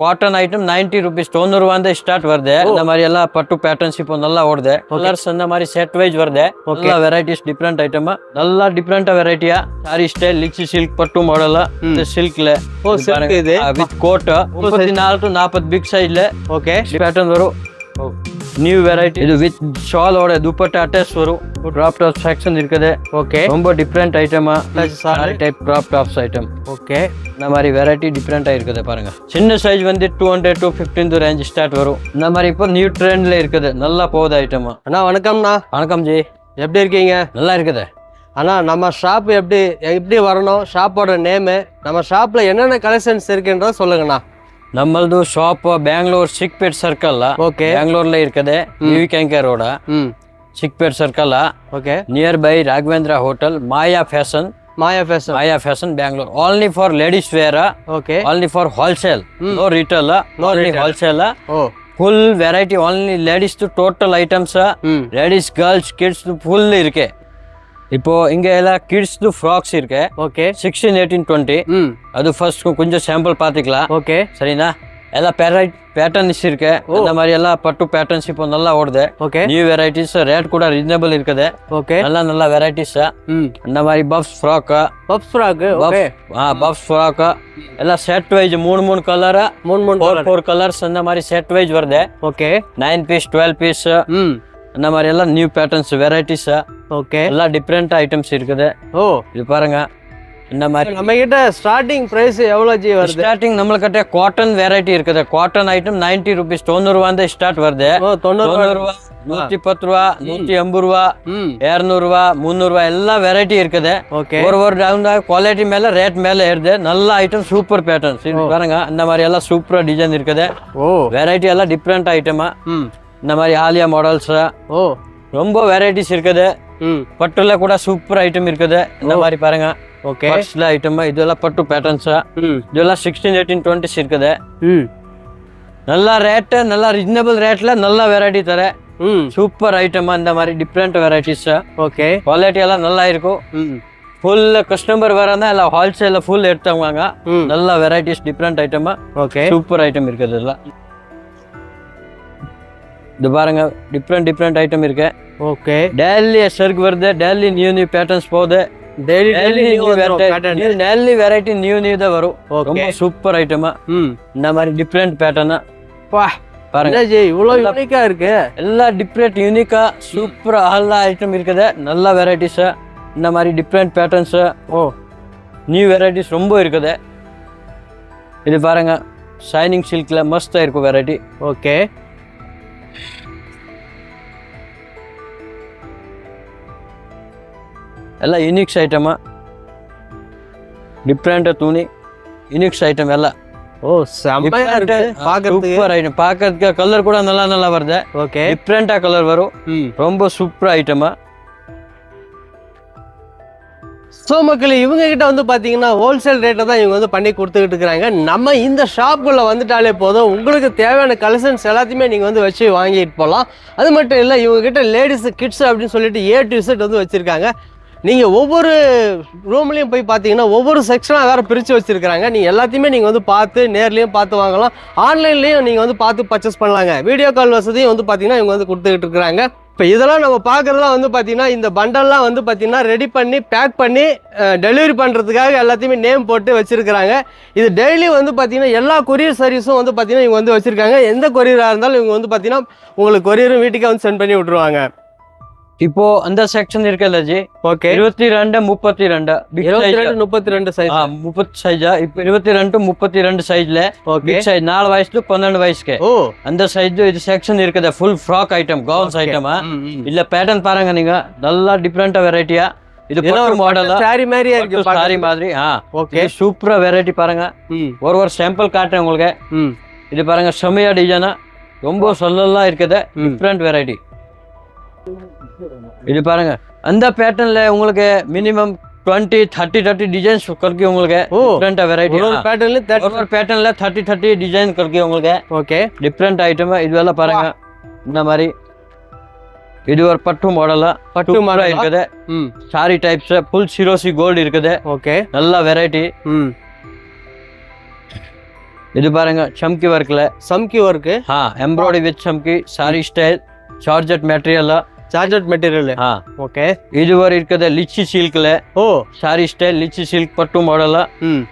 Cotton item 90 rupees 90 ரூபா தான் start வருது இந்த மாதிரி எல்லாம் பட்டு பேட்டர்ன்ஸ் இப்போ நல்லா ஓடுது கலர்ஸ் இந்த மாதிரி செட் வைஸ் வருது நல்லா வெரைட்டிஸ் டிஃப்ரெண்ட் ஐட்டமா நல்லா டிஃப்ரெண்டா வெரைட்டியா சாரி ஸ்டைல் லிச்சி சில்க் பட்டு மாடல் இந்த சில்க்ல இது வித் கோட் 34 to 40 பிக் சைஸ்ல ஓகே பேட்டர்ன் வரும் நியூ வெரைட்டி இது வித் ஷாலோட துப்பட்டா அட்டாச் வரும் ட்ராப் டாப் செக்ஷன் இருக்குது ஓகே ரொம்ப டிஃப்ரெண்ட் ஐட்டமா sari type drop tops item okay இந்த மாதிரி வெரைட்டி டிஃப்ரெண்டா இருக்குது பாருங்க சின்ன சைஸ் வந்து 200 to 15 ரேஞ்ச் ஸ்டார்ட் வரும் இந்த மாதிரி இப்போ நியூ ட்ரெண்ட்ல இருக்குது நல்லா போகுது ஐட்டமா அண்ணா வணக்கம்ண்ணா. வணக்கம் ஜி எப்படி இருக்கீங்க? நல்லா இருக்குது அண்ணா நம்ம ஷாப் எப்படி வரணும், ஷாப்போட நேமு, நம்ம ஷாப்ல என்னென்ன கலெக்ஷன்ஸ் இருக்குன்றத சொல்லுங்கண்ணா. நம்மளது shop Bangalore Chickpet circle okay பெங்களூர்ல இருக்குது நியூ கேங்கர் road Chickpet circle okay near by Raghavendra hotel Maya fashion Bengaluru only for ladies wear okay only for wholesale no retail only wholesale full variety only ladies total items ladies girls kids full இருக்கு இப்போ இங்க எல்லாம் kids frocks இருக்கு okay 16 18 20 அது first கொஞ்சம் sample பாத்துக்கலாம் okay சரினா எல்லாம் patterns இருக்கு இந்த மாதிரி எல்லாம் பட்டு பேட்டர்ன்ஸ் இப்போ நல்லா ஓடுது ஓகே நியூ வெரைட்டிஸ் ரேட் கூட ரீசனபிள் இருக்குது ஓகே நல்ல வெரைட்டிஸ் இந்த மாதிரி puffs frock okay puffs frock எல்லாம் செட் வைஸ் மூணு கலர் ஃபோர் கலர்ஸ் இந்த மாதிரி செட் வைஸ் வருது ஓகே 9 பீஸ் 12 பீஸ் இந்த மாதிரி எல்லாம் நியூ பேட்டர்ன்ஸ் வெரைட்டிஸ் ஓகே எல்லாம் டிஃப்ரெண்ட் ஐட்டம்ஸ் இருக்குது ஓ இது பாருங்க இந்த மாதிரி நம்ம கிட்ட ஸ்டார்டிங் பிரைஸ் எவ்வளவு ஜி வருது? ஸ்டார்டிங் நம்மகிட்ட காட்டன் வெரைட்டி இருக்குது காட்டன் ஐட்டம் 90 ருபீஸ் 90 ரூபா தான் ஸ்டார்ட் வருது 90 ரூபா 110 ரூபா 180 ரூபா 200 ரூபா 300 ரூபா எல்லா வெரைட்டி இருக்குது ஒரு டவுன் குவாலிட்டி மேல ரேட் மேல ஏறுது நல்ல ஐட்டம் சூப்பர் பேட்டர்ன்ஸ் பாருங்க இந்த மாதிரி எல்லாம் சூப்பரா டிசைன் இருக்குது வெரைட்டி எல்லாம் டிஃப்ரெண்ட் ஐட்டமா இந்த மாதிரி ஆலியா மாடல்ஸ் ரொம்ப வெரைட்டிஸ் இருக்குது பட்டுல கூட சூப்பர் ஐட்டம் இருக்குது இந்த மாதிரி பாருங்க ஓகே பட்ஸ்ல ஐட்டம் இதெல்லாம் பட்டு பேட்டர்ன்ஸ் இதெல்லாம் 16 18 20 இருக்குது நல்ல ரேட் நல்ல ரீசனபிள் ரேட்ல நல்ல வெரைட்டி தர சூப்பர் ஐட்டமா இந்த மாதிரி டிஃப்ரெண்ட் வெரைட்டிஸ் ஓகே குவாலிட்டி எல்லாம் நல்லா இருக்கும் ஃபுல் கஸ்டமர் வரனா எல்லாம் ஹோல்சேல்ல ஃபுல் எடுத்தவங்க நல்ல வெரைட்டிஸ் டிஃப்ரெண்ட் ஐட்டமா ஓகே சூப்பர் ஐட்டம் இருக்குது எல்லாம் இது பாருங்க டிஃப்ரெண்ட் ஐட்டம் இருக்கு ஓகே டெய்லி சர்க் வருது டெய்லி நியூ பேட்டர்ன்ஸ் போகுது டெய்லி வெரைட்டி நியூ தான் வரும் ரொம்ப சூப்பர் ஐட்டமா இந்த மாதிரி டிஃப்ரெண்ட் பேட்டர்னா பாருங்க இவ்வளவு யூனிக்கா இருக்கு எல்லாம் டிஃப்ரெண்ட் யூனிக்கா சூப்பரா எல்லா ஐட்டம் இருக்குது நல்ல வெரைட்டிஸ் இந்த மாதிரி டிஃப்ரெண்ட் பேட்டர்ன்ஸ் நியூ வெரைட்டிஸ் ரொம்ப இருக்குது இது பாருங்க ஷைனிங் சில்க்ல மஸ்தா இருக்கும் வெரைட்டி ஓகே எல்லாம் யூனிக்ஸ் ஐட்டமா டிஃப்ரெண்ட் துணி யூனிக்ஸ் ஐட்டம் எல்லாம் செம்மையா இருக்கு சூப்பர் ஐட்டம் பார்க்கிறதுக்கு கலர் கூட நல்லா வருது ஓகே டிஃப்ரெண்டா கலர் வரும் ரொம்ப சூப்பர் ஐட்டமா ஸோ மக்கள் இவங்க கிட்ட வந்து பார்த்தீங்கன்னா ஹோல்சேல் ரேட்டை தான் இவங்க வந்து பண்ணி கொடுத்துக்கிட்டு இருக்கிறாங்க. நம்ம இந்த ஷாப்புக்குள்ளே வந்துட்டாலே போதும் உங்களுக்கு தேவையான கலெக்ஷன்ஸ் எல்லாத்தையுமே நீங்கள் வந்து வச்சு வாங்கிட்டு போகலாம். அது மட்டும் இல்லை இவங்க கிட்ட லேடிஸ் கிட்ஸ் அப்படின்னு சொல்லிட்டு A to Z வந்து வச்சுருக்காங்க. நீங்கள் ஒவ்வொரு ரூம்லேயும் போய் பார்த்தீங்கன்னா ஒவ்வொரு செக்ஷனாக வேறு பிரித்து வச்சுருக்காங்க. நீங்கள் எல்லாத்தையுமே நீங்கள் வந்து பார்த்து நேர்லேயும் பார்த்து வாங்கலாம், ஆன்லைன்லேயும் நீங்கள் வந்து பார்த்து பர்ச்சேஸ் பண்ணலாங்க. வீடியோ கால் வசதியும் வந்து பார்த்தீங்கன்னா இவங்க வந்து கொடுத்துக்கிட்டு இருக்கிறாங்க. இப்போ இதெல்லாம் நம்ம பார்க்குறதுலாம் வந்து பார்த்தீங்கன்னா இந்த பண்டல்லாம் வந்து பார்த்தீங்கன்னா ரெடி பண்ணி பேக் பண்ணி டெலிவரி பண்ணுறதுக்காக எல்லாத்தையுமே நேம் போட்டு வச்சுருக்கிறாங்க. இது டெய்லி வந்து பார்த்தீங்கன்னா எல்லா கொரியர் சர்வீஸும் வந்து பார்த்தீங்கன்னா இவங்க வந்து வச்சுருக்காங்க. எந்த கொரியராக இருந்தாலும் இவங்க வந்து பார்த்தீங்கன்னா உங்களுக்கு கொரியரும் வீட்டுக்கே வந்து சென்ட் பண்ணி விட்ருவாங்க. இப்போ அந்த செக்ஷன் இருக்குல்ல ஜி, ஓகே 22 32 32 சைஸ் 30 சைஸா இப்போ 22 32 சைஸ்ல ஓகே சைஸ் 4 வயசு டு 12 வயசுக்கு அந்த சைஸ் இது செக்ஷன் இருக்குது. ஃபுல் ஃப்ராக் ஐட்டம் கவுன்ஸ் ஐட்டமா இல்ல பேட்டர்ன் பாருங்க நீங்க நல்லா டிஃபரெண்டா வெரைட்டியா. இது பட்டு மாடல் சாரி மாதிரியா இருக்கு, சாரி மாதிரி. ஓகே சூப்பரா வெரைட்டி பாருங்க. ஒரு சாம்பிள் காட்டுறேன் உங்களுக்கு. இது பாருங்க செமையா டிசைனா ரொம்ப சொல்லலாம் இருக்குது. டிஃபரெண்ட் வெரைட்டி இது பாருங்க. அந்த பேட்டர்ன்ல உங்களுக்கு மினிமம் 20 30 டிசைன்ஸ் करके உங்களுக்கு டிஃபரெண்ட் வெரைட்டி ஒரு பேட்டர்ன்ல 30 டிசைன் करके உங்களுக்கு ஓகே டிஃபரெண்ட் ஐட்டம் இதெல்லாம் பாருங்க. இந்த மாதிரி இது ஒரு பட்டு மாடல் இருக்குது. சாரி டைப்ஸ் ஃபுல் சிரோசி கோல்ட் இருக்குது. ஓகே நல்ல வெரைட்டி. இது பாருங்க சம்கி ஒர்க்ல சம்கி ஒர்க்கு எம்ப்ராய்டரி வித் சம்கி சாரி ஸ்டைல் சார்ஜட் மெட்டீரியல் சார்ஜட் மெட்டீரியல் ஓகே இது ஒரு இருக்குது லிச்சி சில்க்ல ஓ சாரி ஸ்டைல் லிச்சி சில்க் பட்டு மாடல்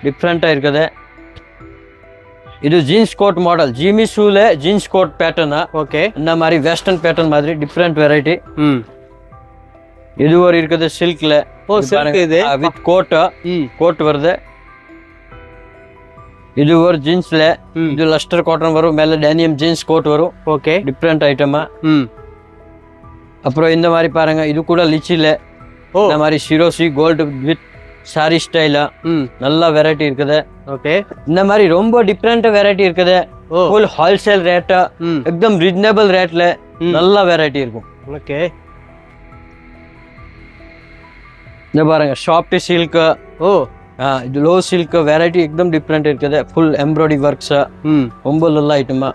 டிஃப்ரெண்டா இருக்குது இது ஜீன்ஸ் கோட் மாடல் ஜிமி ஷூல ஜீன்ஸ் கோட் பேட்டர்ன் ஓகே இந்த மாதிரி வெஸ்டர்ன் பேட்டர்ன் மாதிரி டிஃப்ரெண்ட் வெரைட்டி இது ஒரு இருக்குது சில்க்ல ஓ சில்க் இது வித் கோட் வருது இது ஒரு ஜீன்ஸ்ல இது லஸ்டர் காட்டன் வரும் மேல டேனியம் ஜீன்ஸ் கோட் வரும் ஓகே டிஃப்ரெண்ட் ஐட்டமா அப்புறம் இந்த மாதிரி பாருங்க இது கூட லிச்சில இந்த மாதிரி சிரோசி கோல்டு வித் சாரி ஸ்டைலா நல்ல வெரைட்டி இருக்குது ஓகே இந்த மாதிரி ரொம்ப டிஃப்ரெண்ட் வெரைட்டி இருக்குது ஃபுல் ஹோல்சேல் ரேட்டா एकदम ரீசனபிள் ரேட்ல நல்ல வெரைட்டி இருக்கும் ஓகே இந்த பாருங்க சாஃப்ட் சில்க் ஓ இது லோ சில்க் வெரைட்டி एकदम டிஃப்ரெண்ட் இருக்குது ஃபுல் எம்ப்ராய்டரி ஒர்க்ஸ் ரொம்ப நல்ல ஐட்டமா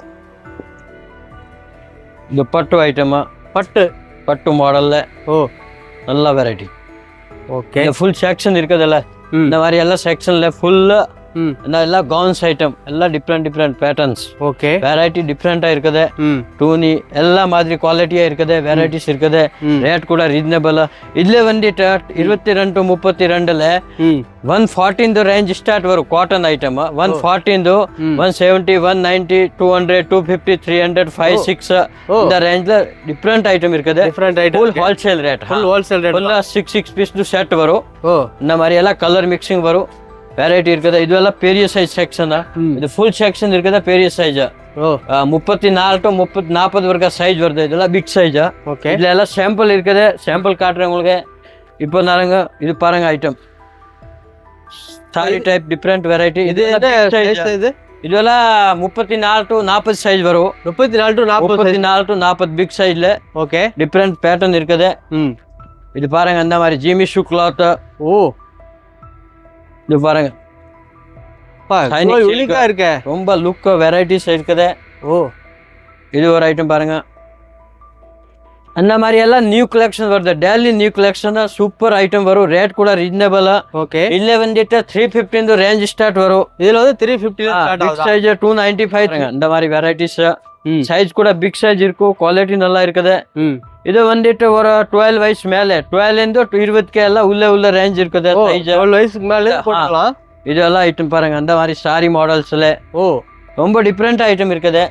இது பட்டு ஐட்டமா பட்டு மாடல்ல ஓ நல்ல வெரைட்டி ஓகே ஃபுல் செக்ஷன் இருக்குதுல்ல இந்த மாதிரி எல்லாம் செக்ஷன்ல ஃபுல்லா எல்லாம் கவுன்ஸ் ஐட்டம் எல்லாம் டிஃப்ரெண்ட் பேட்டர்ன்ஸ் ஓகே வெரைட்டி டிஃப்ரெண்டா இருக்குது டூனி எல்லா மாதிரி குவாலிட்டியா இருக்குது வெரைட்டிஸ் இருக்குது ரேட் கூட ரீசனபிள் இதுல வந்துட்டு 22-32ல 114 ரேஞ்ச் ஸ்டார்ட் வரும் காட்டன் ஐட்டம் 114 170 190 200 250 300 5 6 இந்த ரேஞ்ச்ல டிஃப்ரெண்ட் ஐட்டம் இருக்குது full wholesale rate full 6 piece set வரும் இந்த மாதிரி எல்லாம் கலர் மிக்சிங் வரும் வெரைட்டி இருக்குது இதுவெல்லாம் பெரிய சைஸ் செக்ஷன் இது ஃபுல் செக்ஷன் இருக்குது பெரிய சைஸ் 34 to 40 வரைக்கும் சைஸ் வருது இதெல்லாம் பிக் சைஸ் இதுல எல்லாம் சாம்பிள் இருக்குது சாம்பிள் காட்டுறேன் உங்களுக்கு இப்போ நாங்க இது பாருங்க item sorry type different variety இது இதெல்லாம் 34 to 40 சைஸ் வரும் 34 to 40 பிக் சைஸ்ல ஓகே டிஃப்ரெண்ட் பேட்டர்ன் இருக்குது இது பாருங்க அந்த மாதிரி ஜிமி ஷூ கிளாத் ஓ இது பாருங்க ரொம்ப லுக் வெரைட்டிஸ் இருக்குது ஓ இது ஒரு ஐட்டம் பாருங்க அந்த மாதிரி எல்லாம் நியூ கலெக்ஷன் வருது daily new collection super item வரும் ரேட் கூட ரீசனபிள் ஓகே இதுல வந்துட்டு 350 ரேஞ்ச் ஸ்டார்ட் வரும் இதுல வந்து 350 சைஸ் 295 இந்த மாதிரி வெரைட்டிஸ் சைஸ் கூட பிக் சைஸ் இருக்கும் குவாலிட்டி நல்லா இருக்குது இது வந்துட்டு ஒரு 12 வயசு மேல 12 to 20 எல்லாம் உள்ள ரேஞ்ச் இருக்குது 12 வயசுக்கு மேல போடலாம் இதெல்லாம் ஐட்டம் பாருங்க அந்த மாதிரி சாரி மாடல்ஸ்ல ரொம்ப டிஃப்ரெண்ட் ஐட்டம் இருக்குது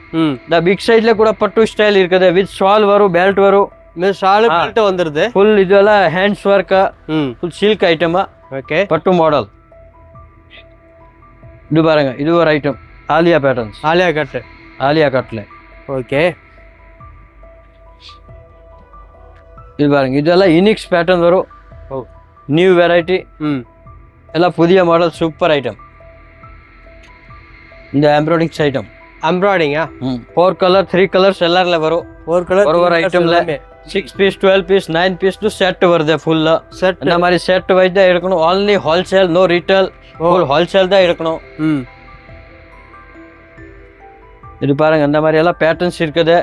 இந்த பிக் சைஸ்ல கூட பட்டு ஸ்டைல் இருக்குது வித் ஷால் வரும் பெல்ட் வரும் ஷால் பெல்ட் வந்துருது ஃபுல் இதெல்லாம் hands work full silk item okay பட்டு மாடல் இது பாருங்க இது ஒரு ஐட்டம் ஆலியா பேட்டர்ன்ஸ் ஆலியா கட்ல ஓகே இது பாருங்க இதெல்லாம் யூனிக்ஸ் பேட்டர்ன் வரும் நியூ வெரைட்டி எல்லாம் புதிய மாடல் சூப்பர் ஐட்டம் இந்த எம்ப்ராய்டிங்ஸ் ஐட்டம் எம்ப்ராய்டிங்கா 4 கலர் 3 கலர்ஸ் எல்லாருல வரும் 4 கலர் ஒரு ஐட்டம்ல 6 piece 12 piece 9 piece to set வருது ஃபுல்லா செட் இந்த மாதிரி செட் வைஸ் தான் எடுக்கணும் only wholesale no retail full wholesale தான் எடுக்கணும் இது பாருங்க அந்த மாதிரி எல்லாம் பேட்டர்ன்ஸ் இருக்குது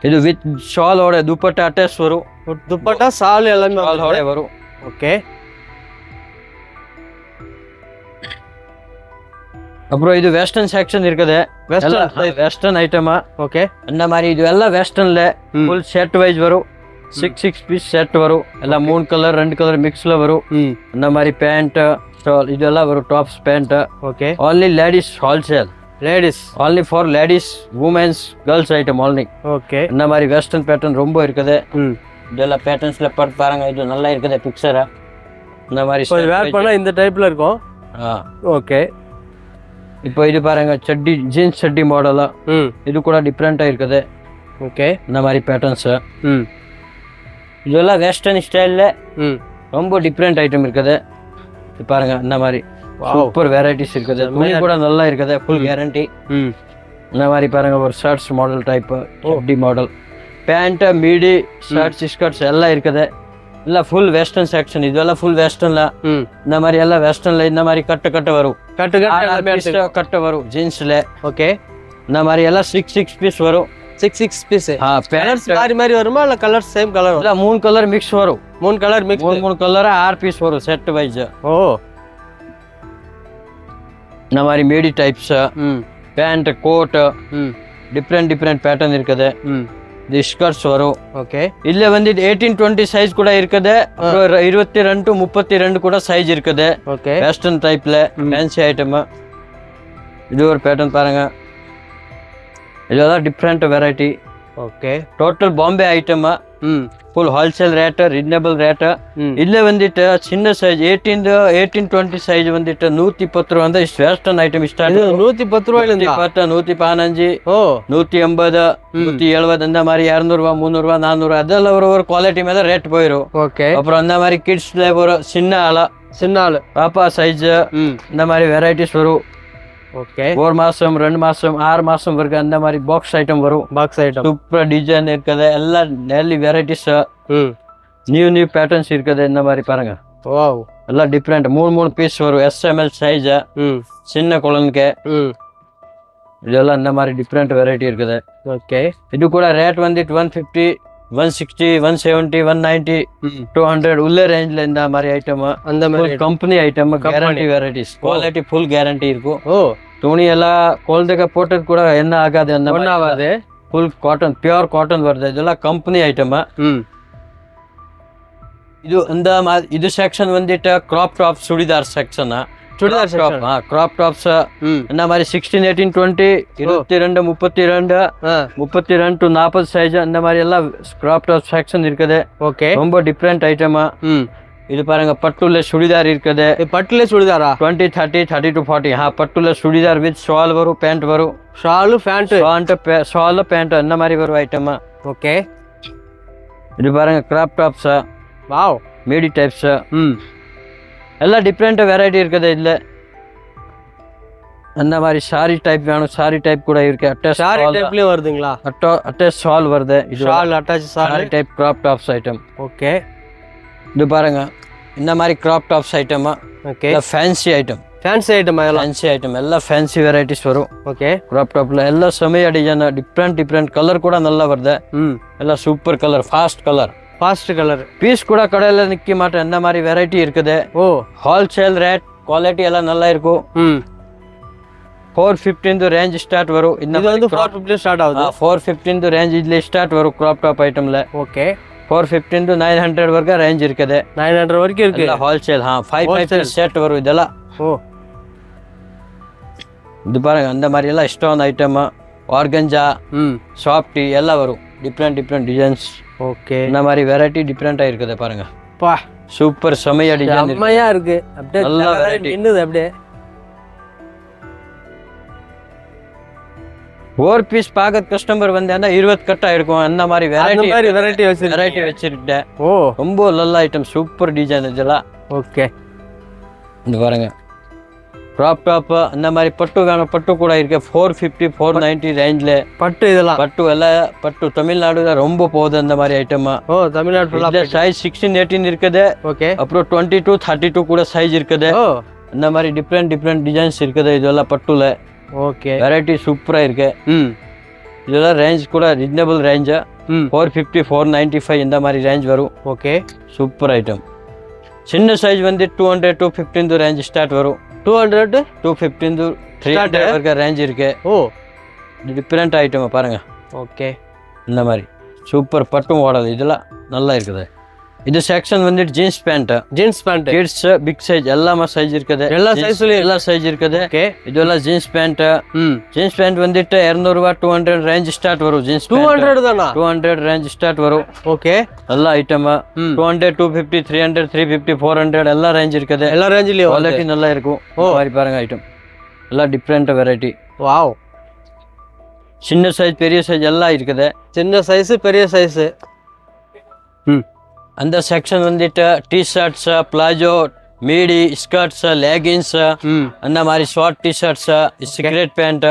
இது வித் ஷாலோட துப்பட்டா அட்டாச் வரும் துப்பட்டா ஷால் எல்லாமே வரும் ஓகே அப்புறம் இது வெஸ்டர்ன் செக்ஷன் இருக்குது வெஸ்டர்ன் ஐட்டமா ஓகே அந்த மாதிரி இது எல்லாம் வெஸ்டர்ன்ல ஃபுல் செட் வைஸ் வரும் 6 பீஸ் செட் வரும் எல்லாம் 3 கலர் 2 கலர் மிக்ஸ்ல வரும் அந்த மாதிரி பேண்ட் ஷால் இதெல்லாம் வரும் tops pant okay only ladies wholesale only for ladies women's girls item only okay இந்த மாதிரி வெஸ்டர்ன் பேட்டர்ன் ரொம்ப இருக்குது இதெல்லாம் பேட்டர்ன்ஸ்ல பாருங்க இது நல்லா இருக்குது பிக்சரா இந்த மாதிரி வேர் பண்ணா இந்த டைப்ல இருக்கும் ஓகே இப்போ இது பாருங்க சட்டி ஜீன்ஸ் சட்டி மாடலா இது கூட டிஃப்ரெண்டா இருக்குது ஓகே இந்த மாதிரி பேட்டர்ன்ஸ் இதெல்லாம் வெஸ்டர்ன் ஸ்டைல்ல ரொம்ப டிஃப்ரெண்ட் ஐட்டம் இருக்குது இது பாருங்க இந்த மாதிரி சூப்பர் வெரைட்டிஸ் இருக்குது துணி கூட நல்லா இருக்குது ஃபுல் கேரண்டி இந்த மாதிரி பாருங்க ஒரு ஷர்ட்ஸ் மாடல் டைப் சட்டி மாடல் பேண்ட் மீடி ஷர்ட்ஸ் ஸ்கர்ட்ஸ் எல்லாம் இருக்குது இல்ல ஃபுல் வெஸ்டர்ன் செக்ஷன் இதெல்லாம் ஃபுல் வெஸ்டர்ன்ல இந்த மாதிரி எல்லாம் வெஸ்டர்ன்ல இந்த மாதிரி கட்டு வரும் கட்டு வரும் ஜீன்ஸ்ல ஓகே இந்த மாதிரி எல்லாம் 6 பீஸ் வரும் 6 பீஸ் கலர்ஸ் மாதிரி மாதிரி வருமா இல்ல கலர் சேம் கலர் இல்ல 3 கலர் மிக்ஸ் வரும் 3 கலர் மிக்ஸ் 3 கலர் 6 பீஸ் வரும் செட் வைஸ் ஓ இந்த மாதிரி midi types pant coat different pattern இருக்குது இது ஸ்கர்ட்ஸ் வரும் ஓகே இதுல வந்து 18-20 சைஸ் கூட இருக்குது அப்புறம் 22 to 32 கூட சைஸ் இருக்குது ஓகே வெஸ்டர்ன் டைப்ல ஃபேன்சி ஐட்டம் இது ஒரு பேட்டர்ன் பாருங்க இதெல்லாம் different variety okay total Bombay item full wholesale rate reasonable rate இதுல வந்துட்டு சின்ன சைஸ் 18-20 சைஸ் வந்துட்டு 110 ரூபா வந்து வெஸ்டர்ன் ஐட்டம் ஸ்டார்ட் 110 ரூபாயில இருந்து 115 ஓ 180 170 இந்த மாதிரி 200 ரூபா 300 ரூபா 400 அதெல்லாம் ஒரு குவாலிட்டி மேல ரேட் போயிடும் ஓகே அப்புறம் அந்த மாதிரி கிட்ஸ்ல ஒரு சின்ன ஆளு பாப்பா சைஸ் இந்த மாதிரி வெரைட்டிஸ் வரும் ஓகே 4 மாசம் 2 மாசம் 6 மாசம் வரைக்கும் அந்த மாதிரி பாக்ஸ் ஐட்டம் வரும் பாக்ஸ் ஐட்டம் சூப்பர் டிசைன் இருக்குது எல்லாம் டெய்லி வெரைட்டிஸ் நியூ பேட்டர்ன்ஸ் இருக்குது இந்த மாதிரி பாருங்க வாவ் எல்லாம் டிஃப்ரெண்ட் 3 பீஸ் வரும் SML சைஸ் சின்ன குழந்தைக்கு இதெல்லாம் இந்த மாதிரி டிஃப்ரெண்ட் வெரைட்டி இருக்குது ஓகே இது கூட ரேட் வந்துட்டு 150 160 170 190 200 உள்ள ரேஞ்ச்ல இந்த மாதிரி ஐட்டம் அந்த மாதிரி company item guarantee varieties quality full guarantee இருக்கும் ஓ துணி எல்லாம் குழந்தைக்கு போட்டது கூட என்ன ஆகாது அந்த ஒன்னாகாது ஃபுல் காட்டன் பியூர் காட்டன் வருது இதெல்லாம் கம்பெனி ஐட்டம் இது இந்த மாதிரி இது செக்ஷன் வந்துட்டு crop top churidar section churidar top crop tops இந்த மாதிரி 16 18 20 22 32 to 40 சைஸ் இந்த மாதிரி எல்லாம் கிராப் டாப் செக்ஷன் இருக்குது ஓகே ரொம்ப டிஃப்ரெண்ட் ஐட்டம் இது பாருங்க பட்டுல சுடிதார் இருக்குது பட்டுல சுடிதாரா 20 30 30 to 40 பட்டுல சுடிதார் வித் ஷால் வரும் பேண்ட் வரும் ஷால் பேண்ட் இந்த மாதிரி வரும் ஐட்டம் ஓகே இது பாருங்க crop tops wow midi types எல்லாம் டிஃப்ரெண்ட் வெரைட்டி இருக்குது இதுல அந்த மாதிரி சாரி டைப் வேணும் சாரி டைப் கூட இருக்கு சாரி டைப்லயே வருதுங்களா அட்டாச் ஷால் வருது shawl attach sari type crop tops item okay இது பாருங்க இந்த மாதிரி crop tops item okay fancy item எல்லாம் ஃபேன்சி வெரைட்டிஸ் வரும் ஓகே கிராப் டாப்ல எல்லாம் செமையா டிசைன் டிஃப்ரெண்ட் கலர் கூட நல்லா வருது எல்லாம் super colour fast colour piece கூட கடையில நிக்க மாட்டேன் இந்த மாதிரி வெரைட்டி இருக்குது ஓ ஹோல்சேல் ரேட் குவாலிட்டி எல்லாம் நல்லா இருக்கும் 415 ரேஞ்ச் ஸ்டார்ட் வரும் இது வந்து 450 ஸ்டார்ட் ஆகுது 415 ரேஞ்ச் இதுல ஸ்டார்ட் வரும் கிராப் டாப் ஐட்டம்ல ஓகே 415 to 900 வரைக்கும் ரேஞ்ச் இருக்குது 900 வரைக்கும் இருக்கு ஹோல்சேல் 5 செட் வரும் இதெல்லாம் ஓ இது பாருங்க அந்த மாதிரி எல்லாம் ஸ்டோன் ஐட்டம் ஆர்கஞ்சா சாஃப்டி எல்லாம் வரும் டிஃப்ரெண்ட் டிசைன்ஸ் ஓகே இந்த மாதிரி வெரைட்டி டிஃப்ரெண்டா இருக்குது பாருங்க பா சூப்பர் செமையா டிசைன் செமையா இருக்கு அப்படியே நல்ல வெரைட்டி இன்னது அப்படியே ஒரு பீஸ் பாக்கத் கஸ்டமர் வந்தா 20 கட் ஆயிருக்கும் அந்த மாதிரி வெரைட்டி வச்சிருக்கேன் ஓ ரொம்ப நல்ல ஐட்டம் சூப்பர் டிசைன் இதெல்லாம் ஓகே இந்த பாருங்க கிராப் டாப் அந்த மாதிரி பட்டு வேணும் பட்டு கூட இருக்கு 450 490 ரேஞ்ச்ல பட்டு இதெல்லாம் பட்டு தமிழ்நாடுல ரொம்ப போகுது அந்த மாதிரி ஐட்டம் ஓ தமிழ்நாடு ஃபுல்லா சைஸ் 16 18 இருக்குது ஓகே அப்புறம் 22 32 கூட சைஸ் இருக்குது ஓ அந்த மாதிரி டிஃப்ரெண்ட் டிசைன்ஸ் இருக்குது இதெல்லாம் பட்டுல ஓகே வெரைட்டி சூப்பரா இருக்கு இதெல்லாம் ரேஞ்ச் கூட ரீசனபிள் ரேஞ்ச் 450 495 இந்த மாதிரி ரேஞ்ச் வரும் ஓகே சூப்பர் ஐட்டம் சின்ன சைஸ் வந்து 200 215 ரேஞ்ச் ஸ்டார்ட் வரும் 200 215 300 வரைக்கும் ரேஞ்ச் இருக்கு ஓ டிஃப்ரெண்ட் ஐட்டம் பாருங்க ஓகே இந்த மாதிரி சூப்பர் பட்டு மாடல் இதெல்லாம் நல்லா இருக்குது இது செக்ஷன் வந்து jeans pant kids big size எல்லாமே சைஸ் இருக்குது எல்லா சைஸ் இருக்குது இதெல்லாம் ஜீன்ஸ் பேண்ட் வந்துட்டு 200 ரூபா 200 ரேஞ்ச் ஸ்டார்ட் வரும் ஜீன்ஸ் 200 தானா 200 ரேஞ்ச் ஸ்டார்ட் வரும் ஓகே எல்லா ஐட்டம் 200 250 300 350 400 எல்லா ரேஞ்ச் இருக்குது எல்லா ரேஞ்ச்லயும் குவாலிட்டி நல்லா இருக்கும் மாதிரி பாருங்க ஐட்டம் எல்லாம் டிஃப்ரெண்ட் வெரைட்டி வாவ் சின்ன சைஸ் பெரிய சைஸ் எல்லாம் இருக்குது சின்ன சைஸ் பெரிய சைஸ் அந்த செக்ஷன் வந்துட்டு T-shirts palazzo midi skirts leggings அந்த மாதிரி short T-shirts cigarette pant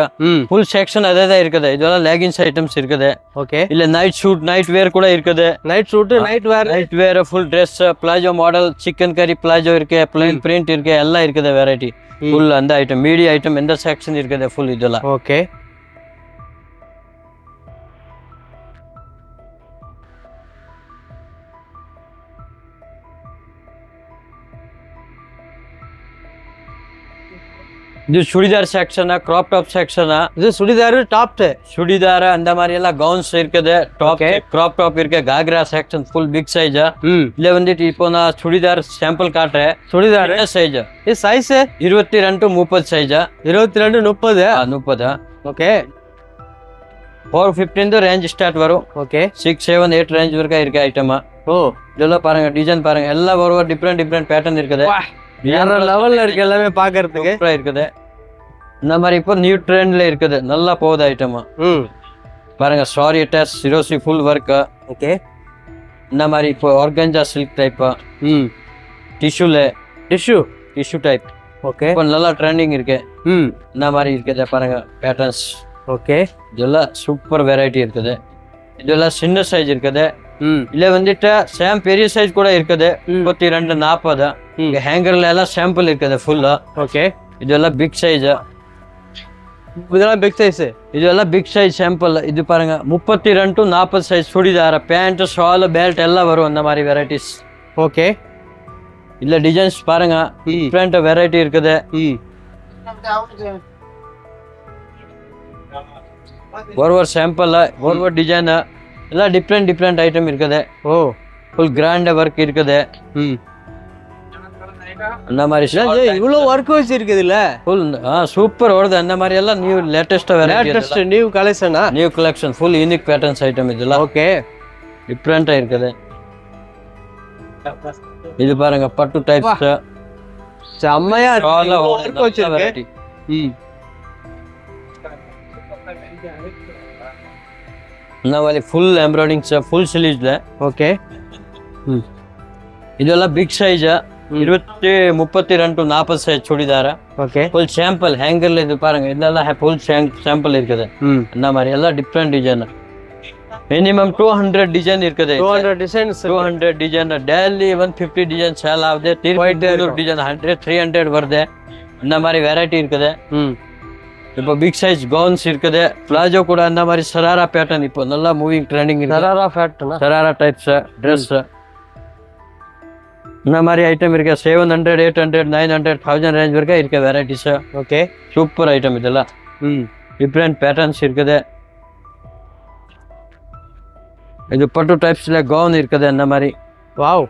full section அதே தான் இருக்குது இதெல்லாம் லெகின்ஸ் ஐட்டம்ஸ் இருக்குது ஓகே இல்ல நைட் ஷூட் நைட் வேர் கூட இருக்குது night wear full dress palazzo model chikankari palazzo இருக்கு பிளைன் பிரிண்ட் இருக்கு எல்லாம் இருக்குது வெரைட்டி ஃபுல் அந்த ஐட்டம் மீடி ஐட்டம் எந்த செக்ஷன் இருக்குது ஃபுல் இதெல்லாம் ஓகே இது சுடிதார் செக்ஷனா, கிராப் டாப் செக்ஷனா. இது சுடிதார் டாப். சுடிதார் அந்த மாதிரி எல்லாம் கவுன்ஸ் இருக்குது. டாப் கிராப் டாப் இருக்கு. காக்ரா செக்ஷன் ஃபுல் பிக் சைஸா. இதுல வந்துட்டு இப்போ நான் சுடிதார் சாம்பிள் காட்டுறேன். சுடிதார் சைஸ் இது சைஸ் 22-30 சைஸா. 22-30. 30. ஓகே. 415 ரேஞ்ச் ஸ்டார்ட் வரும். ஓகே. 6, 7, 8 ரேஞ்ச் வரைக்கும் இருக்கு ஐட்டமா. ஓ இதெல்லாம் பாருங்க, டிசைன் பாருங்க, எல்லாம் ஒரு டிஃப்ரெண்ட் பேட்டர்ன் இருக்குது. வேற லெவல்ல இருக்கு எல்லாமே பாக்குறதுக்கு இருக்குது. இந்த மாதிரி இப்போ நியூ ட்ரெண்ட்ல இருக்குது, நல்லா போகுது ஐட்டமா. பாருங்க, சாரி அட்டாச் சிரோசி ஃபுல் ஒர்க். ஓகே. இந்த மாதிரி இப்போ organza silk type. Tissue type. Okay. இப்போ நல்லா ட்ரெண்டிங் இருக்கு. இந்த மாதிரி இருக்குது பாருங்க பேட்டர்ன்ஸ். ஓகே. இதெல்லாம் சூப்பர் வெரைட்டி இருக்குது. இதெல்லாம் சின்ன சைஸ் இருக்குது. இதுல வந்துட்டு சேம் பெரிய சைஸ் கூட இருக்குது. 32-40. இங்க ஹேங்கர்ல எல்லாம் சாம்பிள் இருக்குது ஃபுல்லா. ஓகே. இதெல்லாம் பிக் சைஸ். இதெல்லாம் பிக் சைஸ். இதெல்லாம் பிக் சைஸ் சாம்பிள். இது பாருங்க 32-40 size churidar, pant, shawl, belt எல்லாம் வரும் அந்த மாதிரி வெரைட்டிஸ். ஓகே. இல்ல டிசைன்ஸ் பாருங்க, டிஃப்ரெண்ட் வெரைட்டி இருக்குது. ஒரு சாம்பிள், ஒரு டிசைன் எல்லாம் டிஃப்ரெண்ட் ஐட்டம் இருக்குது. ஓ ஃபுல் கிராண்ட் ஒர்க் இருக்குது. அந்த மாதிரி இவ்வளவு ஒர்க் வச்சு இருக்குதுல்ல, ஃபுல் சூப்பர் வருது. அந்த மாதிரி எல்லாம் நியூ லேட்டஸ்ட் நியூ கலெக்ஷனா, new collection full unique patterns item இதெல்லாம். ஓகே. டிஃப்ரெண்டா இருக்குது. இது பாருங்க பட்டு டைப்ஸ். செம்மையா ஒர்க் வச்சிருக்கு. இந்த மாதிரி ஃபுல் எம்ப்ராய்டிங் ஃபுல் ஸ்லீவ்ஸ்ல. ஓகே. இதெல்லாம் பிக் சைஸ் 32-40 சைஸ் சுடிதார. ஓகே. ஃபுல் சாம்பிள் ஹேங்கர்ல. இது பாருங்க, இதெல்லாம் ஃபுல் சாம்பிள் இருக்குது. இந்த மாதிரி எல்லாம் டிஃப்ரெண்ட் டிசைன். மினிமம் 200 டிசைன் இருக்குது. 200 டிசைன் டெய்லி 150 டிசைன் சேல் ஆகுது. 200 டிசைன் 100-300 வருது. இந்த மாதிரி வெரைட்டி இருக்குது. இப்போ பிக் சைஸ் கவுன்ஸ் இருக்குது. பிளாஜோ கூட அந்த மாதிரி சராரா பேட்டர்ன் இப்போ நல்லா moving trending. Sharara types dress. இந்த மாதிரி ஐட்டம் இருக்கு. 700, 800, 900, 1000 ரேஞ்ச் வரைக்கும் இருக்க வெரைட்டிஸ். ஓகே. சூப்பர் ஐட்டம் இதெல்லாம். டிஃப்ரெண்ட் பேட்டர்ன்ஸ் இருக்குது. இது பட்டு டைப்ஸ்ல கவுன் இருக்குது. அந்த மாதிரி வாவ்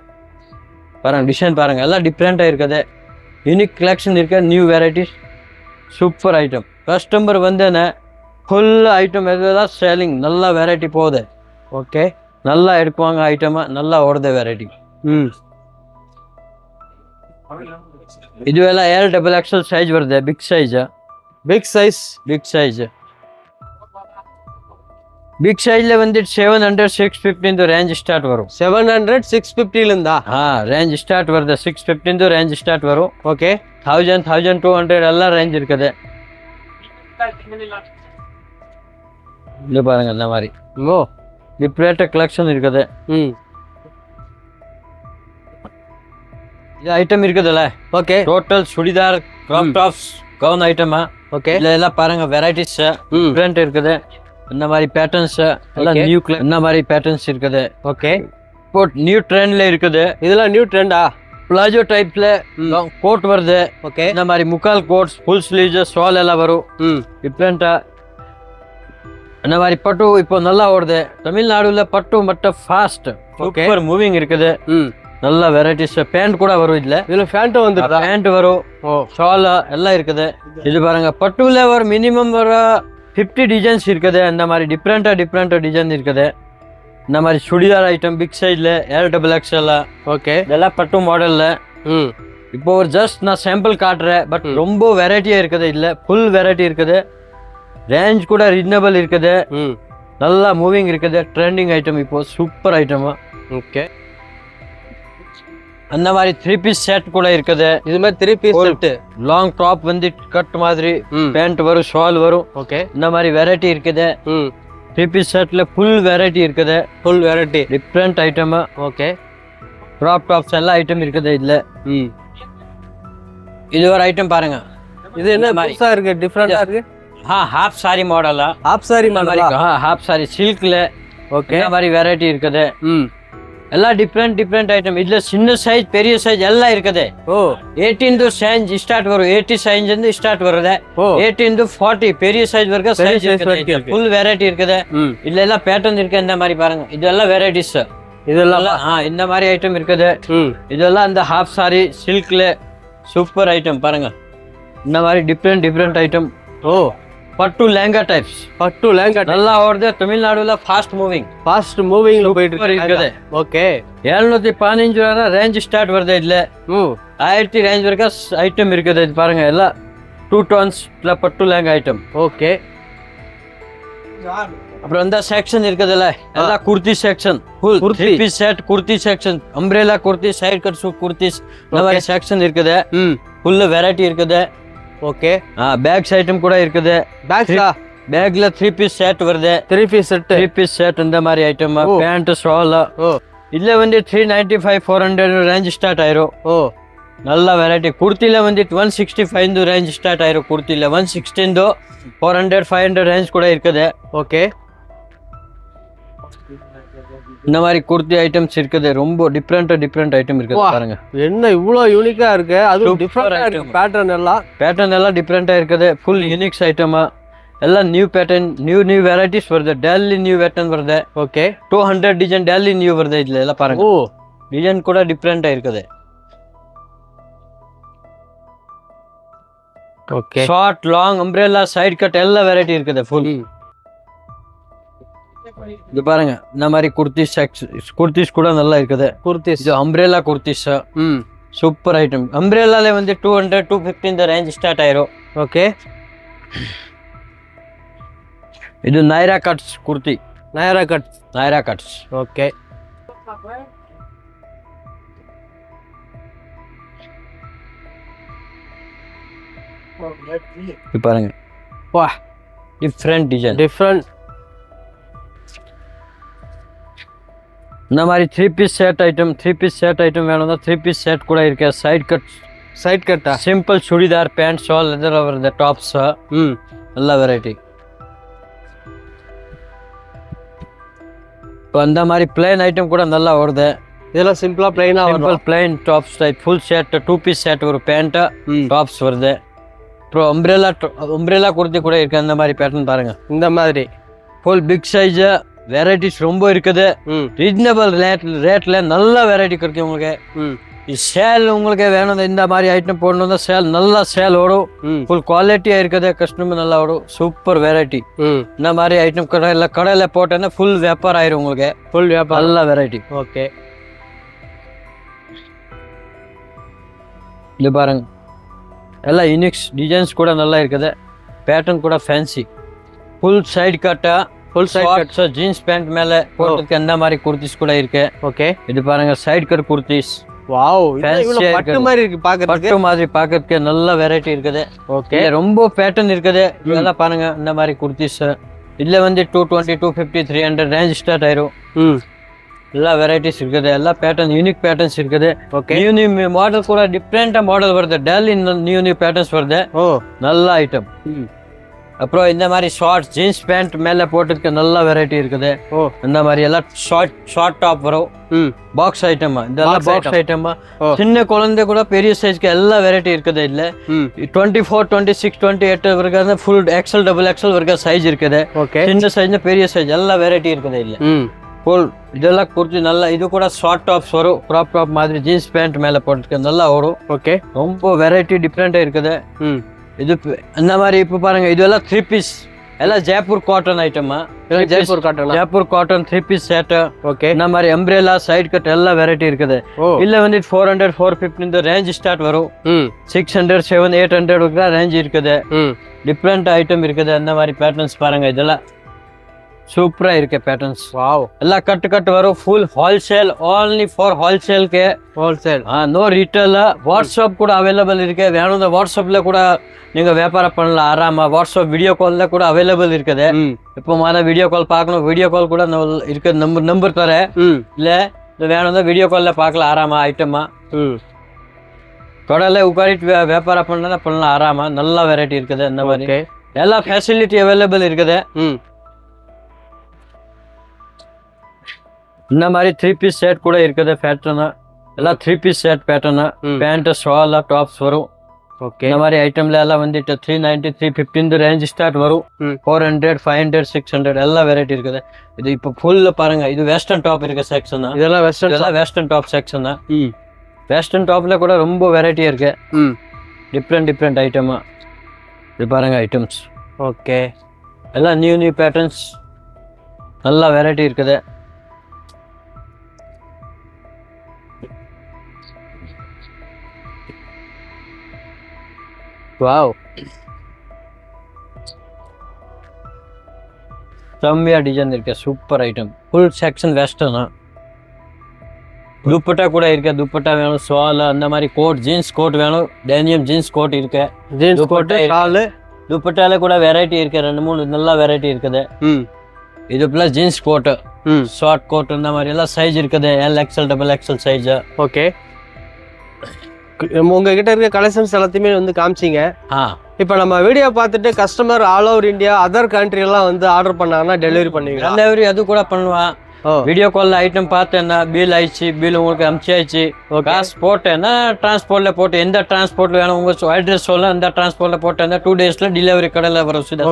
பாருங்க, டிசைன் பாருங்க, எல்லாம் டிஃப்ரெண்டா இருக்குது. யூனிக் கலெக்ஷன் இருக்கு, new varieties. Super item. Customer வந்து ஃபுல் ஐட்டம் எல்லாம் சேலிங், நல்லா வெரைட்டி போகுது. ஓகே. நல்லா எடுக்குவாங்க ஐட்டமா, நல்லா ஓடுது வெரைட்டி. இது எல்லாம் XXL சைஸ் வருது. Big size. பிக் சைஸ்ல வந்து 700-650 ரேஞ்ச் ஸ்டார்ட் வரும். 700-650 இருந்தா ரேஞ்ச் ஸ்டார்ட் வருது. 650 ரேஞ்ச் ஸ்டார்ட் வரும். ஓகே. 1000-1200 எல்லாம் ரேஞ்ச் இருக்குது. இது பாருங்க, இந்த மாதிரி டிஃப்ரெண்ட் கலெக்ஷன் இருக்குது. இது ஐட்டம் இருக்குதுல்ல. Okay. Total churidar, crop tops, gown ஐட்டமா. ஓகே. இதுல எல்லாம் பாருங்க வெரைட்டிஸ் டிஃப்ரெண்ட் இருக்குது. இந்த மாதிரி பேட்டர்ன்ஸ் எல்லாம் நியூ இந்த மாதிரி பேட்டர்ன்ஸ் இருக்குது. ஓகே. இப்போ நியூ ட்ரெண்ட்ல இருக்குது. இதெல்லாம் நியூ ட்ரெண்டா? பிளாஜோ டைப்ல கோட் வருது. ஓகே. இந்த மாதிரி முக்கால் கோட்ஸ், ஃபுல் ஸ்லீவ்ஸ், ஷால் எல்லாம் வரும். டிஃப்ரெண்டா அந்த மாதிரி பட்டு இப்போ நல்லா ஓடுது. தமிழ்நாடுல பட்டு மட்டும் ஃபாஸ்ட் சூப்பர் மூவிங் இருக்குது. நல்ல வெரைட்டிஸ். பேண்ட் கூட வரும். இதுல பேண்ட் வந்து பேண்ட் வரும், ஷால் எல்லாம் இருக்குது. இது பாருங்க, பட்டுல ஒரு மினிமம் ஒரு 50 டிசைன்ஸ் இருக்குது. அந்த மாதிரி டிஃப்ரெண்ட் டிசைன் இருக்குது. இந்த மாதிரி சுடிதார் ஐட்டம் பிக் சைஸ்ல XXL. ஓகே. இதெல்லாம் பட்டு மாடல்ல. இப்போ ஒரு ஜஸ்ட் நான் சாம்பிள் காட்டுறேன். பட் ரொம்ப வெரைட்டியா இருக்குது. இல்ல ஃபுல் வெரைட்டி இருக்குது. ரேஞ்ச் கூட ரீசனபிள் இருக்குது. நல்லா மூவிங் இருக்குது. ட்ரெண்டிங் ஐட்டம் இப்போ சூப்பர் ஐட்டமா. ஓகே. அந்த மாதிரி 3 பீஸ் செட் கூட இருக்குது. இது மாதிரி 3 பீஸ் செட். லாங் டாப் வந்து கட் மாதிரி பேண்ட் வரும், ஷால் வரும். ஓகே. இந்த மாதிரி வெரைட்டி இருக்குது. 3 பீஸ் செட்ல ஃபுல் வெரைட்டி இருக்குது. Full variety different item. Okay. Crop tops எல்லா ஐட்டம் இருக்குது இதுல. இது ஒரு ஐட்டம் பாருங்க. இது என்ன புதுசா இருக்கு, டிஃபரெண்டா இருக்கு? ஹாஃப் சாரி மாடலா? ஹாஃப் சாரி மாடலா? ஹாஃப் சாரி சில்க்ல. ஓகே. இந்த மாதிரி வெரைட்டி இருக்குது. எல்லாம் டிஃப்ரெண்ட் ஐட்டம். இதுல சின்ன சைஸ் பெரிய சைஸ் எல்லாம் இருக்குது. ஓ 18 to சைஸ் ஸ்டார்ட் வரும். 80 சைஸ் இருந்து ஸ்டார்ட் வருது. ஓ 18 to 40 பெரிய சைஸ் வரைக்கும் பெரிய சைஸ் size வரைக்கும் இருக்கு. ஃபுல் வெரைட்டி இருக்குது. ம் இதுல எல்லாம் பேட்டர்ன் இருக்கு. இந்த மாதிரி பாருங்க, இதெல்லாம் வெரைட்டிஸ். இதெல்லாம் இந்த மாதிரி ஐட்டம் இருக்குது. ம் இதெல்லாம் இந்த ஹாஃப் சாரி சில்க்ல சூப்பர் ஐட்டம் பாருங்க. இந்த மாதிரி டிஃப்ரெண்ட் ஐட்டம். ஓ பட்டு லேங்கா டைப்ஸ் பட்டு லேங்கா நல்லா ஓடுது. தமிழ்நாடுல ஃபாஸ்ட் மூவிங் ஃபாஸ்ட் மூவிங்ல போயிட்டு இருக்குது. ஓகே 715 ரூபா ரேஞ்ச் ஸ்டார்ட் வருது. இதுல 1000 ரேஞ்ச் வரைக்கும் ஐட்டம் இருக்குது. இது பாருங்க, எல்லாம் 2 tones பட்டு லேங்கா ஐட்டம். ஓகே அப்புறம் இந்த செக்ஷன் இருக்குதுல்ல, எல்லாம் kurti section. Full kurti. 3 piece set kurti section, umbrella kurti, side cut suit kurtis, இந்த மாதிரி செக்ஷன் இருக்குது. ம் ஃபுல் வெரைட்டி இருக்குது. ஓகே பேக்ஸ் ஐட்டம் கூட இருக்குது. பேக்ஸா பேக்ல 3 piece செட் வருது. 3 piece செட் 3 piece செட் இந்த மாதிரி ஐட்டம். பேண்ட் ஷால் ஓ இதுல வந்து 395 400 ரேஞ்ச் ஸ்டார்ட் ஆயிரும். ஓ நல்ல வெரைட்டி. குர்த்தில வந்து 165 ரேஞ்ச் ஸ்டார்ட் ஆயிரும். குர்த்தில 116 400 500 ரேஞ்ச் கூட இருக்குது. ஓகே இந்த மாதிரி குர்த்தி ஐட்டம்ஸ் இருக்குது. ரொம்ப டிஃப்ரெண்ட் ஐட்டம் இருக்குது பாருங்க. என்ன இவ்வளோ யூனிக்கா இருக்கு. அது டிஃபரெண்டா இருக்கு. பேட்டர்ன் எல்லாம் பேட்டர்ன் எல்லாம் டிஃப்ரெண்டா இருக்குது. ஃபுல் யூனிக்ஸ் ஐட்டமா. எல்லாம் நியூ பேட்டர்ன், நியூ வெரைட்டிஸ் வருது. டெல்லி நியூ பேட்டர்ன் வருது. ஓகே 200 டிசைன் டெல்லி நியூ வருது. இதுல எல்லாம் பாருங்க, ஓ டிசைன் கூட டிஃப்ரெண்டா இருக்குது. Okay short long umbrella side cut எல்லாம் வெரைட்டி இருக்குது. ஃபுல் இது பாருங்க, இந்த மாதிரி குர்த்திஸ் கூட நல்லா இருக்குது. குர்த்திஸ் இது அம்ப்ரெல்லா குர்த்திஸ். ம் சூப்பர் ஐட்டம். அம்ப்ரெல்லால வந்து 200 250 இந்த ரேஞ்ச் ஸ்டார்ட் ஆயிரும். ஓகே இது Naira cuts kurti. Naira cuts okay இது பாருங்க, வா டிஃப்ரெண்ட் டிசைன். டிஃப்ரெண்ட் இந்த மாதிரி 3 piece செட் ஐட்டம் வேணும்னா 3 piece செட் கூட இருக்கு. சைட் கட்டா சிம்பிள் சுடிதார் பேண்ட் ஷால் இதெல்லாம் வருது. டாப்ஸ் ம் நல்ல வெரைட்டி. இப்போ அந்த மாதிரி பிளைன் ஐட்டம் கூட நல்லா வருது. இதெல்லாம் சிம்பிளா பிளைனா simple plain tops type full set 2 piece set ஒரு பேண்ட் டாப்ஸ் வருது. அப்புறம் அம்ப்ரெல்லா குர்த்தி கூட இருக்கு. அந்த மாதிரி பேட்டர்ன் பாருங்க. இந்த மாதிரி ஃபுல் பிக் சைஸ் வெரைட்டிஸ் ரொம்ப இருக்குது. ம் ரீசனபிள் ரேட்ல நல்ல வெரைட்டி கிடைக்கும் உங்களுக்கு. ம் சேல் உங்களுக்கு வேணும் இந்த மாதிரி ஐட்டம் போடணும். சேல் நல்லா சேல் ஓடும். ம் ஃபுல் குவாலிட்டியா இருக்குது. கஸ்டமர் நல்லா ஓடும். Super variety. ம் இந்த மாதிரி ஐட்டம் கடையில போட்டேன்னா ஃபுல் வியாபாரம் ஆயிரும் உங்களுக்கு. ஃபுல் வியாபாரம் நல்ல வெரைட்டி. ஓகே இது பாருங்க, எல்லாம் யூனிக்ஸ் டிசைன்ஸ் கூட நல்லா இருக்குது. பேட்டர்ன் கூட ஃபேன்சி. ஃபுல் சைடு கட்டா ஃபுல் சைட் ஜீன்ஸ் பேண்ட் மேல போட்டதுக்கு அந்த மாதிரி குர்த்திஸ் கூட இருக்கு. ஓகே இது பாருங்க, சைடு கட் குர்த்திஸ். வாவ் Fancy-ஆ பட்டு இருக்குது. மாதிரி இருக்கு பாக்குறதுக்கு. பட்டு மாதிரி பாக்கிறதுக்கு நல்ல வெரைட்டி இருக்குது. ஓகே இதுல ரொம்ப பேட்டர்ன் இருக்குது. இதெல்லாம் பாருங்க, இந்த மாதிரி குர்த்திஸ். இதுல வந்து 220 250 300 ரேஞ்ச் ஸ்டார்ட் ஆயிரும். ம் எல்லா வெரைட்டிஸ் இருக்குது. எல்லா பேட்டர்ன் யூனிக் பேட்டர்ன்ஸ் இருக்குது. ஓகே நியூ மாடல் கூட டிஃப்ரெண்டா மாடல் வருது. டெல்லி நியூ பேட்டர்ன்ஸ் வருது. ஓ நல்ல ஐட்டம். ம் அப்புறம் இந்த மாதிரி ஷார்ட் ஜீன்ஸ் பேண்ட் மேல போட்டதுக்கு நல்ல வெரைட்டி இருக்குது. ஓ இந்த மாதிரி எல்லாம் ஷார்ட் டாப் வரும். ம் பாக்ஸ் ஐட்டம். இதெல்லாம் Box பாக்ஸ் ஐட்டம். ஓ. சின்ன குழந்தை கூட பெரிய சைஸ்க்கு எல்லா வெரைட்டி இருக்குது. இல்ல ம் 24 26 28 வரைக்கும் ஃபுல் எக்ஸல் டபுள் எக்ஸல் வரைக்கும் சைஸ் இருக்குது. ஓகே சின்ன சைஸ் பெரிய சைஸ் எல்லா வெரைட்டி இருக்குது. இல்ல ம் ஃபுல் இதெல்லாம் குர்த்தி நல்லா. இது கூட ஷார்ட் டாப்ஸ் வரும். கிராப் டாப் மாதிரி ஜீன்ஸ் பேண்ட் மேல போட்டதுக்கு நல்லா வரும். ஓகே ரொம்ப வெரைட்டி டிஃப்ரெண்டா இருக்குது. ம் இது இந்த மாதிரி இப்போ பாருங்க, இதெல்லாம் 3 piece எல்லாம் ஜெய்ப்பூர் காட்டன் ஐட்டமா. Jaipur cotton. Jaipur cotton 3 piece set. Okay இந்த மாதிரி அம்ப்ரெல்லா சைடு கட் எல்லா வெரைட்டி இருக்குது. ஓ இல்ல வந்து 400 450 இந்த ரேஞ்ச் ஸ்டார்ட் வரும். ம் 600 700 800 வரைக்கும் ரேஞ்ச் இருக்குது. ம் டிஃப்ரெண்ட் ஐட்டம் இருக்குது. அந்த மாதிரி பேட்டர்ன்ஸ் பாருங்க. இதெல்லாம் சூப்பரா இருக்கு பேட்டர்ன்ஸ். வாவ் எல்லாம் கட்டு வரும். ஃபுல் ஹோல்சேல், ஓன்லி ஃபார் ஹோல்சேல்க்கு. Wholesale no retail. வாட்ஸ்அப் கூட அவைலபிள் இருக்கு. வேணும் வாட்ஸ்அப்ல கூட நீங்க வியாபாரம் பண்ணலாம் ஆராமா. வாட்ஸ்அப் வீடியோ கால்ல கூட அவைலபிள் இருக்குது. ம் இப்போ மாதிரி வீடியோ கால் பார்க்கணும், வீடியோ கால் கூட இருக்கு. நம்பர் தரேன். ம் இல்ல வேணும் வீடியோ கால்ல பார்க்கலாம் ஆராமா ஐட்டமா. ம் கடையில உட்காரிட்டு வியாபாரம் பண்ணலாம் ஆராமா. நல்ல வெரைட்டி இருக்குது. இந்த மாதிரி ஓகே எல்லா ஃபெசிலிட்டி அவைலபிள் இருக்குது. ம் இந்த மாதிரி 3 பீஸ் செட் கூட இருக்குது பேட்டர்னா எல்லாம் 3 பீஸ் செட் பேட்டர்னா பேண்ட் ஷால் டாப்ஸ் வரும் ஓகே இந்த மாதிரி ஐட்டம்ல எல்லாம் வந்துட்டு 390 350 ரேஞ்ச் ஸ்டார்ட் வரும் 400 500 600 எல்லா வெரைட்டி இருக்குது இது இப்போ ஃபுல்ல பாருங்க இது வெஸ்டர்ன் டாப் இருக்க செக்ஷன் தான் இதெல்லாம் வெஸ்டர்ன் டாப் செக்ஷன் தான் வெஸ்டர்ன் டாப்ல கூட ரொம்ப வெரைட்டி இருக்கு டிஃப்ரெண்ட் ஐட்டமா இது பாருங்க ஐட்டம்ஸ் ஓகே எல்லாம் நியூ பேட்டர்ன்ஸ் நல்லா வெரைட்டி இருக்குது வாவ் செம்மையா டிசைன் இருக்கு சூப்பர் ஐட்டம் ஃபுல் செக்ஷன் வெஸ்டர்னா துப்பட்டா கூட இருக்கு துப்பட்டா வேணும் ஷால் அந்த மாதிரி கோட் ஜீன்ஸ் கோட் வேணும் டேனியம் ஜீன்ஸ் கோட் இருக்கு ஜீன்ஸ் கோட் ஷால் துப்பட்டால கூட வெரைட்டி இருக்கு 2-3 நல்ல வெரைட்டி இருக்குது இது plus jeans coat short coat இந்த மாதிரி எல்லாம் சைஸ் இருக்குது LXL XXL சைஸ் ஓகே உங்ககிட்ட இருக்க கலெக்ஷன்ஸ் எல்லாத்தையுமே வந்து காமிச்சிங்க இப்போ நம்ம வீடியோ பார்த்துட்டு customer all over India other country எல்லாம் வந்து ஆர்டர் பண்ணாங்கன்னா டெலிவரி பண்ணுவீங்களா டெலிவரி அது கூட பண்ணுவான் வீடியோ கால்ல ஐட்டம் பார்த்தேன்னா பில் ஆயிடுச்சு பில் உங்களுக்கு அனுப்பிச்சாச்சு காசு போட்டேன்னா டிரான்ஸ்போர்ட்ல போட்டு எந்த டிரான்ஸ்போர்ட்ல வேணும் உங்க அட்ரஸ் சொல்லணும் அந்த டிரான்ஸ்போர்ட்ல போட்டேன்னா 2 டேஸ்ல டெலிவரி கடையில வரும் சிதா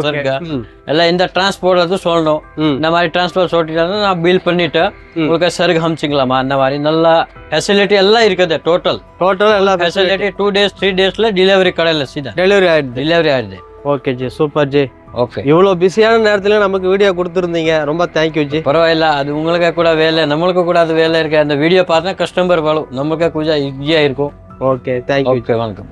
எல்லாம் இந்த டிரான்ஸ்போர்ட் அது சொல்லணும் இந்த மாதிரி டிரான்ஸ்போர்ட் சொல்லிட்டு நான் பில் பண்ணிட்டு உங்களுக்கு சருக்கு அனுப்பிச்சிக்கலாமா அந்த மாதிரி நல்ல ஃபெசிலிட்டி எல்லாம் இருக்குது டோட்டல் எல்லா ஃபெசிலிட்டி 2 டேஸ் 3 டேஸ்ல டெலிவரி கடையில சீதா டெலிவரி ஆயிடுது okay G super G okay இவ்வளோ பிஸியான நேரத்துல நமக்கு வீடியோ கொடுத்துருந்தீங்க ரொம்ப தேங்க்யூ ஜி பரவாயில்ல அது உங்களுக்கு கூட வேலை நம்மளுக்கு கூட அது வேலை இருக்கு அந்த வீடியோ பார்த்தா கஸ்டமர் வரும் நம்மளுக்கு கொஞ்சம் ஈஸியா இருக்கும் ஓகே தேங்க்யூ ஓகே வணக்கம்